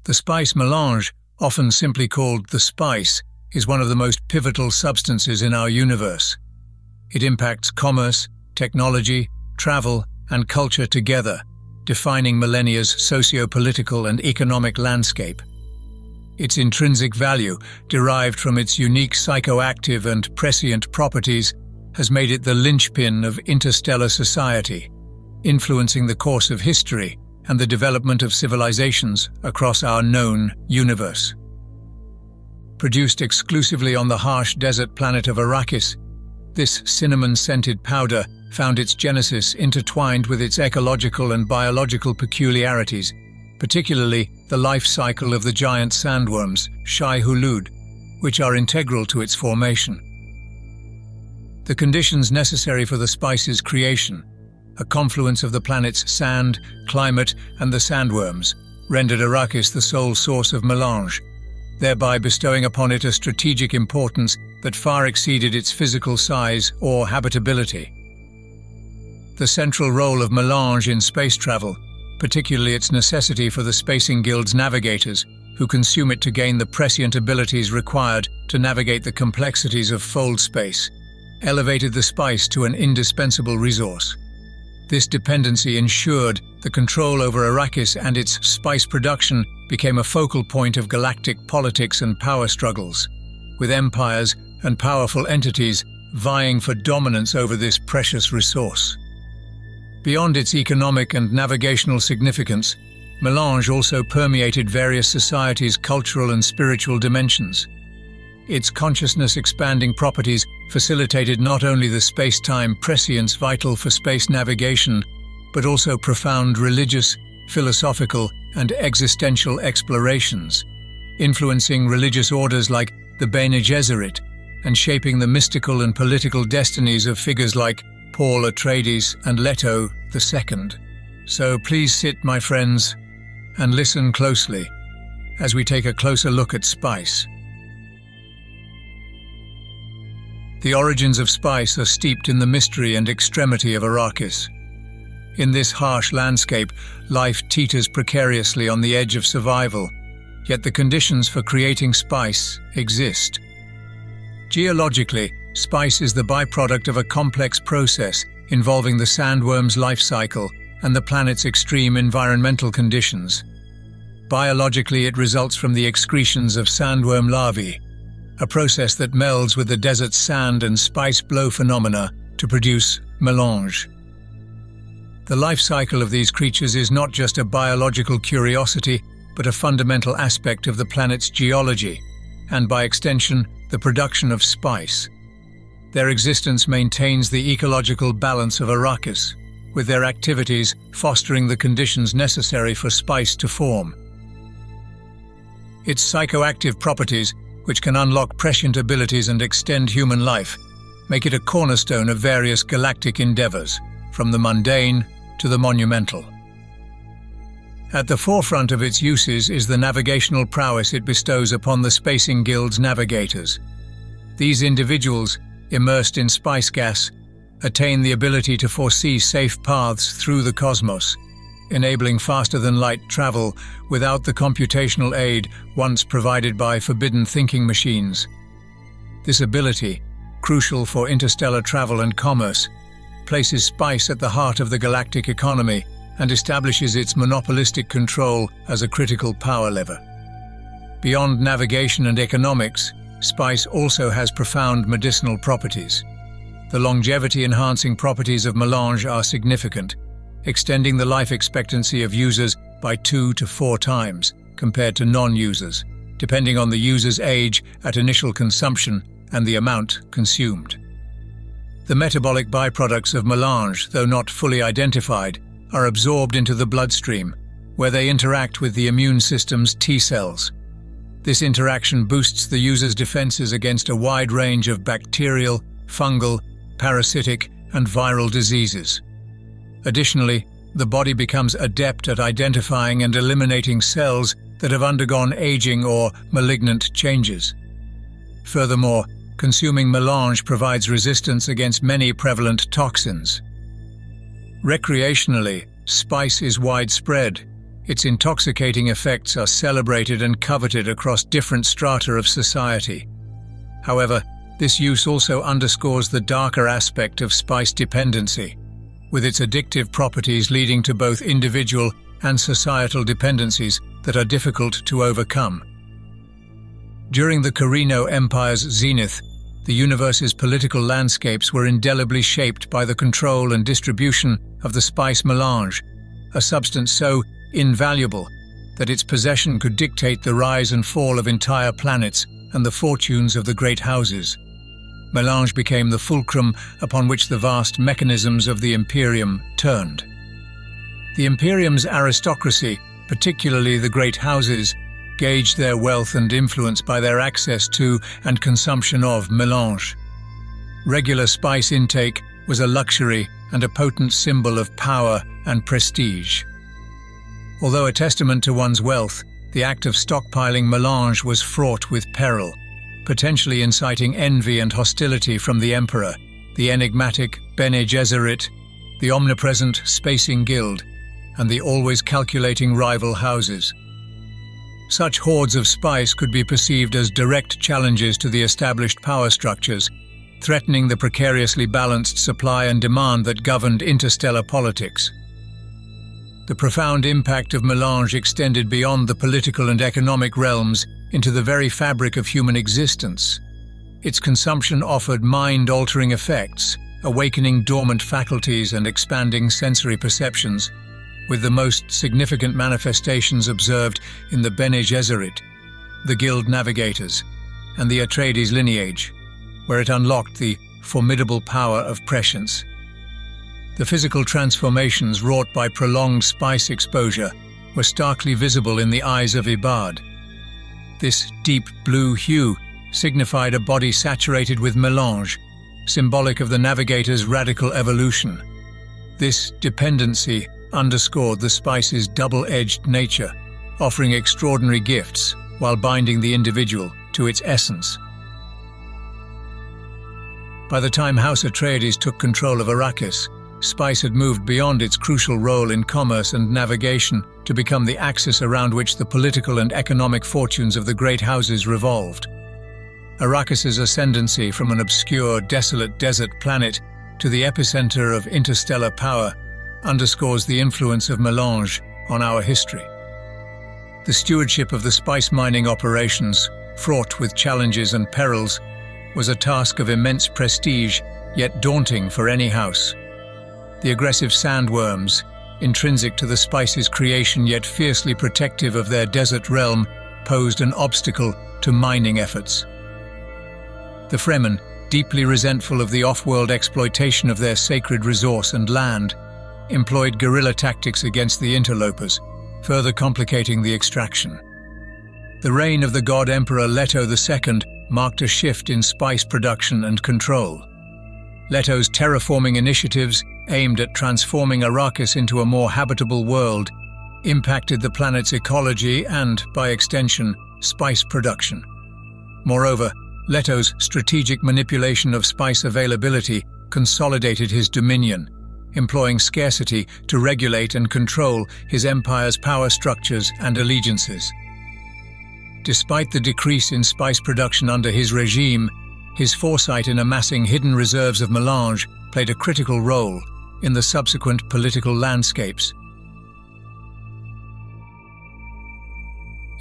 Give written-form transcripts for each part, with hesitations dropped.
The spice melange, often simply called the spice, is one of the most pivotal substances in our universe. It impacts commerce, technology, travel, and culture together, defining millennia's socio-political and economic landscape. Its intrinsic value, derived from its unique psychoactive and prescient properties, has made it the linchpin of interstellar society, influencing the course of history and the development of civilizations across our known universe. Produced exclusively on the harsh desert planet of Arrakis, this cinnamon-scented powder found its genesis intertwined with its ecological and biological peculiarities, particularly the life cycle of the giant sandworms, Shai Hulud, which are integral to its formation. The conditions necessary for the spice's creation, a confluence of the planet's sand, climate, and the sandworms, rendered Arrakis the sole source of melange, thereby bestowing upon it a strategic importance that far exceeded its physical size or habitability. The central role of melange in space travel, particularly its necessity for the Spacing Guild's navigators, who consume it to gain the prescient abilities required to navigate the complexities of fold space, elevated the spice to an indispensable resource. This dependency ensured the control over Arrakis and its spice production became a focal point of galactic politics and power struggles, with empires and powerful entities vying for dominance over this precious resource. Beyond its economic and navigational significance, melange also permeated various societies' cultural and spiritual dimensions. Its consciousness-expanding properties facilitated not only the space-time prescience vital for space navigation, but also profound religious, philosophical, and existential explorations, influencing religious orders like the Bene Gesserit and shaping the mystical and political destinies of figures like Paul Atreides and Leto II. So please sit, my friends, and listen closely as we take a closer look at spice. The origins of spice are steeped in the mystery and extremity of Arrakis. In this harsh landscape, life teeters precariously on the edge of survival, yet the conditions for creating spice exist. Geologically, spice is the byproduct of a complex process involving the sandworm's life cycle and the planet's extreme environmental conditions. Biologically, it results from the excretions of sandworm larvae, a process that melds with the desert's sand and spice blow phenomena to produce melange. The life cycle of these creatures is not just a biological curiosity, but a fundamental aspect of the planet's geology, and by extension, the production of spice. Their existence maintains the ecological balance of Arrakis, with their activities fostering the conditions necessary for spice to form. Its psychoactive properties, which can unlock prescient abilities and extend human life, make it a cornerstone of various galactic endeavors, from the mundane to the monumental. At the forefront of its uses is the navigational prowess it bestows upon the Spacing Guild's navigators. These individuals, immersed in spice gas, attain the ability to foresee safe paths through the cosmos, enabling faster-than-light travel without the computational aid once provided by forbidden thinking machines. This ability, crucial for interstellar travel and commerce, places spice at the heart of the galactic economy and establishes its monopolistic control as a critical power lever. Beyond navigation and economics, spice also has profound medicinal properties. The longevity-enhancing properties of melange are significant, extending the life expectancy of users by 2 to 4 times compared to non-users, depending on the user's age at initial consumption and the amount consumed. The metabolic byproducts of melange, though not fully identified, are absorbed into the bloodstream, where they interact with the immune system's T cells. This interaction boosts the user's defenses against a wide range of bacterial, fungal, parasitic, and viral diseases. Additionally, the body becomes adept at identifying and eliminating cells that have undergone aging or malignant changes. Furthermore, consuming melange provides resistance against many prevalent toxins. Recreationally, spice is widespread, Its intoxicating effects are celebrated and coveted across different strata of society. However, this use also underscores the darker aspect of spice dependency, with its addictive properties leading to both individual and societal dependencies that are difficult to overcome. During the Carino Empire's zenith, the universe's political landscapes were indelibly shaped by the control and distribution of the Spice Melange, a substance so invaluable that its possession could dictate the rise and fall of entire planets and the fortunes of the great houses. Melange became the fulcrum upon which the vast mechanisms of the Imperium turned. The Imperium's aristocracy, particularly the great houses, gauged their wealth and influence by their access to and consumption of melange. Regular spice intake was a luxury and a potent symbol of power and prestige. Although a testament to one's wealth, the act of stockpiling melange was fraught with peril, potentially inciting envy and hostility from the Emperor, the enigmatic Bene Gesserit, the omnipresent Spacing Guild, and the always calculating rival houses. Such hoards of spice could be perceived as direct challenges to the established power structures, threatening the precariously balanced supply and demand that governed interstellar politics. The profound impact of melange extended beyond the political and economic realms into the very fabric of human existence. Its consumption offered mind-altering effects, awakening dormant faculties and expanding sensory perceptions, with the most significant manifestations observed in the Bene Gesserit, the Guild Navigators, and the Atreides lineage, where it unlocked the formidable power of prescience. The physical transformations wrought by prolonged spice exposure were starkly visible in the eyes of Ibad. This deep blue hue signified a body saturated with melange, symbolic of the navigator's radical evolution. This dependency underscored the spice's double-edged nature, offering extraordinary gifts while binding the individual to its essence. By the time House Atreides took control of Arrakis, spice had moved beyond its crucial role in commerce and navigation to become the axis around which the political and economic fortunes of the great houses revolved. Arrakis's ascendancy from an obscure, desolate desert planet to the epicenter of interstellar power underscores the influence of melange on our history. The stewardship of the spice mining operations, fraught with challenges and perils, was a task of immense prestige, yet daunting for any house. The aggressive sandworms, intrinsic to the spice's creation yet fiercely protective of their desert realm, posed an obstacle to mining efforts. The Fremen, deeply resentful of the off-world exploitation of their sacred resource and land, employed guerrilla tactics against the interlopers, further complicating the extraction. The reign of the god Emperor Leto II marked a shift in spice production and control. Leto's terraforming initiatives, aimed at transforming Arrakis into a more habitable world, impacted the planet's ecology and, by extension, spice production. Moreover, Leto's strategic manipulation of spice availability consolidated his dominion, employing scarcity to regulate and control his empire's power structures and allegiances. Despite the decrease in spice production under his regime, his foresight in amassing hidden reserves of melange played a critical role in the subsequent political landscapes.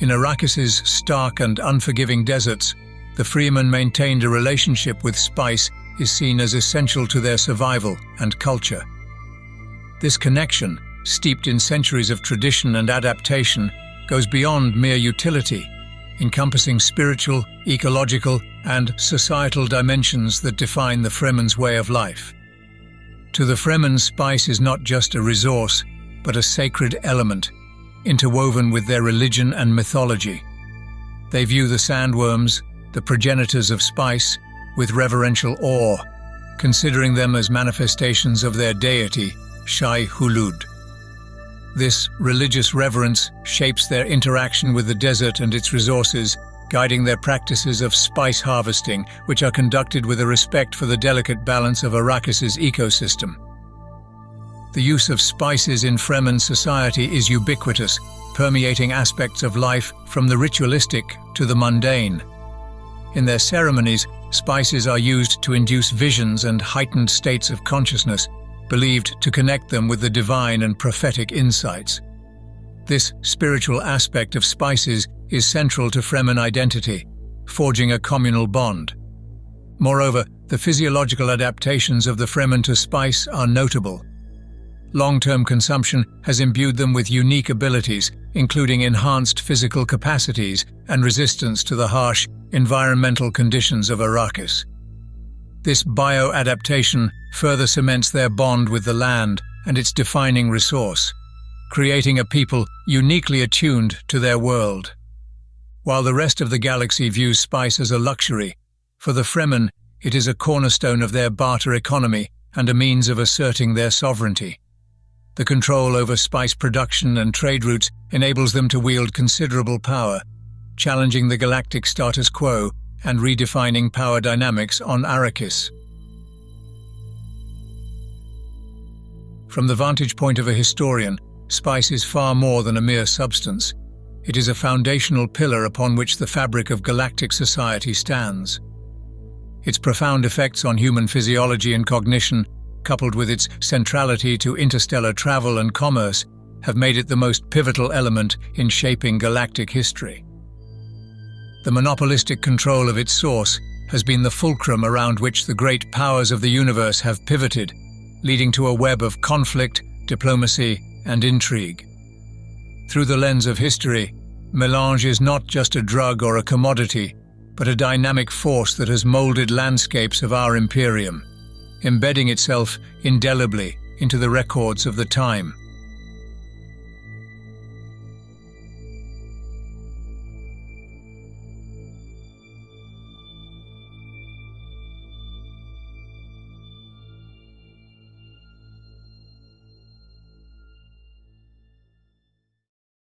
In Arrakis's stark and unforgiving deserts, the Fremen maintained a relationship with spice is seen as essential to their survival and culture. This connection, steeped in centuries of tradition and adaptation, goes beyond mere utility, encompassing spiritual, ecological, and societal dimensions that define the Fremen's way of life. To the Fremen, spice is not just a resource, but a sacred element, interwoven with their religion and mythology. They view the sandworms, the progenitors of spice, with reverential awe, considering them as manifestations of their deity, Shai Hulud. This religious reverence shapes their interaction with the desert and its resources, guiding their practices of spice harvesting, which are conducted with a respect for the delicate balance of Arrakis's ecosystem. The use of spices in Fremen society is ubiquitous, permeating aspects of life from the ritualistic to the mundane. In their ceremonies, spices are used to induce visions and heightened states of consciousness, believed to connect them with the divine and prophetic insights. This spiritual aspect of spices is central to Fremen identity, forging a communal bond. Moreover, the physiological adaptations of the Fremen to spice are notable. Long-term consumption has imbued them with unique abilities, including enhanced physical capacities and resistance to the harsh environmental conditions of Arrakis. This bioadaptation further cements their bond with the land and its defining resource, creating a people uniquely attuned to their world. While the rest of the galaxy views spice as a luxury, for the Fremen it is a cornerstone of their barter economy and a means of asserting their sovereignty. The control over spice production and trade routes enables them to wield considerable power, challenging the galactic status quo and redefining power dynamics on Arrakis. From the vantage point of a historian, spice is far more than a mere substance. It is a foundational pillar upon which the fabric of galactic society stands. Its profound effects on human physiology and cognition, coupled with its centrality to interstellar travel and commerce, have made it the most pivotal element in shaping galactic history. The monopolistic control of its source has been the fulcrum around which the great powers of the universe have pivoted, leading to a web of conflict, diplomacy, and intrigue. Through the lens of history, melange is not just a drug or a commodity, but a dynamic force that has molded landscapes of our imperium, embedding itself indelibly into the records of the time.